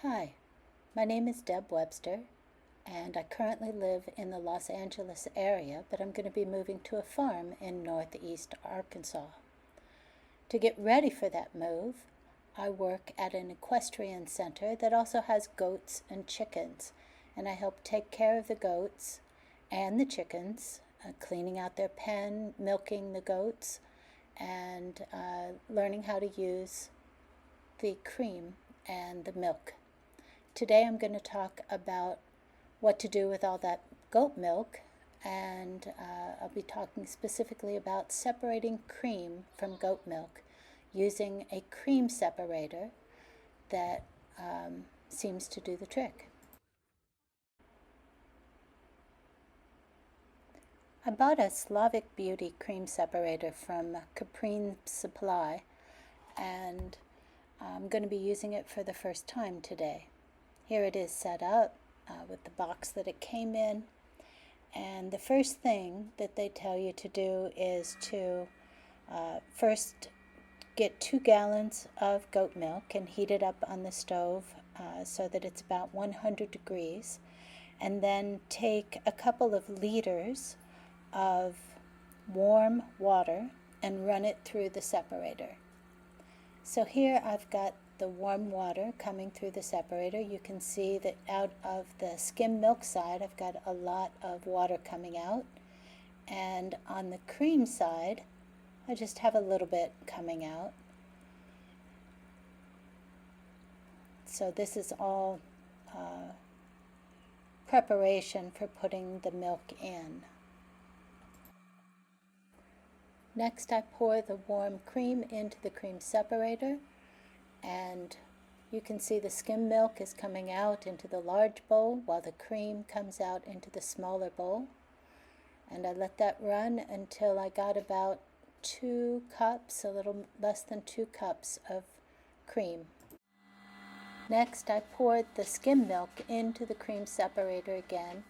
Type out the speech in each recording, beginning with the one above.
Hi, my name is S-Webster, and I currently live in the Los Angeles area, but I'm going to be moving to a farm in northeast Arkansas. To get ready for that move, I work at an equestrian center that also has goats and chickens, and I help take care of the goats and the chickens, cleaning out their pen, milking the goats, and learning how to use the cream and the milk. Today I'm going to talk about what to do with all that goat milk, and I'll be talking specifically about separating cream from goat milk using a cream separator that seems to do the trick. I bought a Slavic Beauty cream separator from Caprine Supply, and I'm going to be using it for the first time today. Here it is set up with the box that it came in, and the first thing that they tell you to do is to first get 2 gallons of goat milk and heat it up on the stove so that it's about 100 degrees, and then take a couple of liters of warm water and run it through the separator. So here I've got the warm water coming through the separator. You can see that out of the skim milk side I've got a lot of water coming out, and on the cream side I just have a little bit coming out. So this is all preparation for putting the milk in. Next, I pour the warm cream into the cream separator, and you can see the skim milk is coming out into the large bowl while the cream comes out into the smaller bowl. And I let that run until I got about 2 cups, a little less than 2 cups of cream. Next, I poured the skim milk into the cream separator again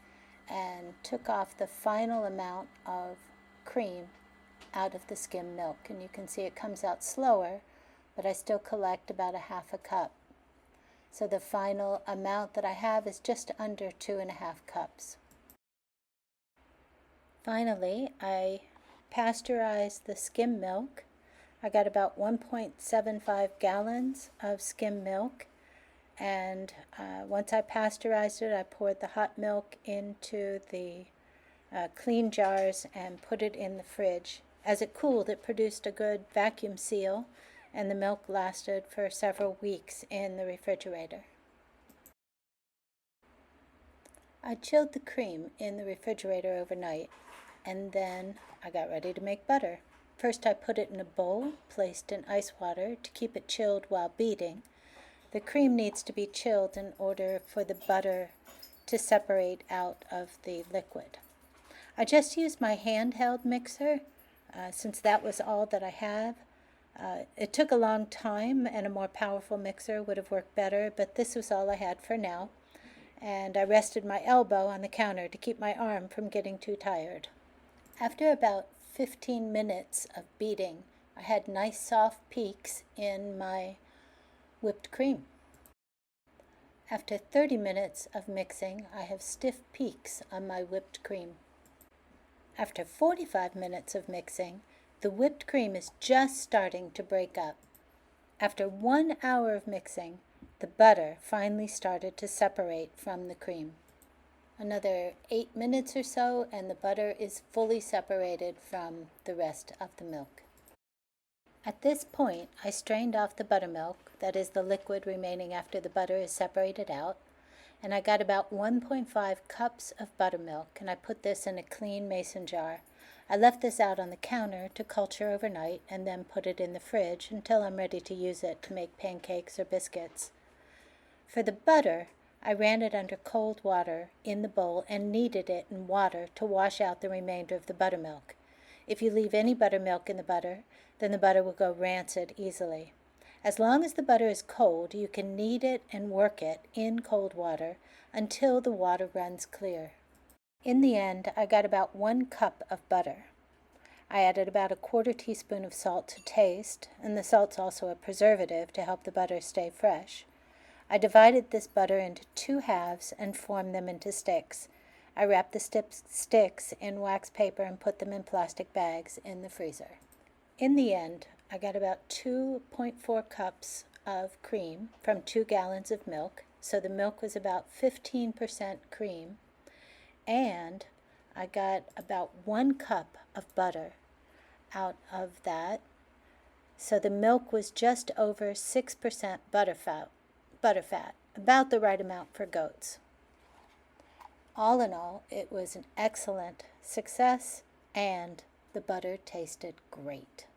and took off the final amount of cream out of the skim milk, and you can see it comes out slower, but I still collect about a half a cup. So the final amount that I have is just under 2.5 cups. Finally, I pasteurized the skim milk. I got about 1.75 gallons of skim milk, and once I pasteurized it, I poured the hot milk into the clean jars and put it in the fridge. As it cooled, it produced a good vacuum seal, and the milk lasted for several weeks in the refrigerator. I chilled the cream in the refrigerator overnight, and then I got ready to make butter. First, I put it in a bowl, placed in ice water to keep it chilled while beating. The cream needs to be chilled in order for the butter to separate out of the liquid. I just used my handheld mixer since that was all that I have. It took a long time, and a more powerful mixer would have worked better, but this was all I had for now, and I rested my elbow on the counter to keep my arm from getting too tired. After about 15 minutes of beating, I had nice soft peaks in my whipped cream. After 30 minutes of mixing, I have stiff peaks on my whipped cream. After 45 minutes of mixing, the whipped cream is just starting to break up. After 1 hour of mixing, the butter finally started to separate from the cream. Another 8 minutes or so, and the butter is fully separated from the rest of the milk. At this point, I strained off the buttermilk, that is the liquid remaining after the butter is separated out, and I got about 1.5 cups of buttermilk, and I put this in a clean mason jar. I left this out on the counter to culture overnight and then put it in the fridge until I'm ready to use it to make pancakes or biscuits. For the butter, I ran it under cold water in the bowl and kneaded it in water to wash out the remainder of the buttermilk. If you leave any buttermilk in the butter, then the butter will go rancid easily. As long as the butter is cold, you can knead it and work it in cold water until the water runs clear. In the end, I got about 1 cup of butter. I added about a 1/4 teaspoon of salt to taste, and the salt's also a preservative to help the butter stay fresh. I divided this butter into 2 halves and formed them into sticks. I wrapped the sticks in wax paper and put them in plastic bags in the freezer. In the end, I got about 2.4 cups of cream from 2 gallons of milk, so the milk was about 15% cream, and I got about 1 cup of butter out of that, so the milk was just over 6% butter fat, about the right amount for goats. All in all, it was an excellent success, and the butter tasted great.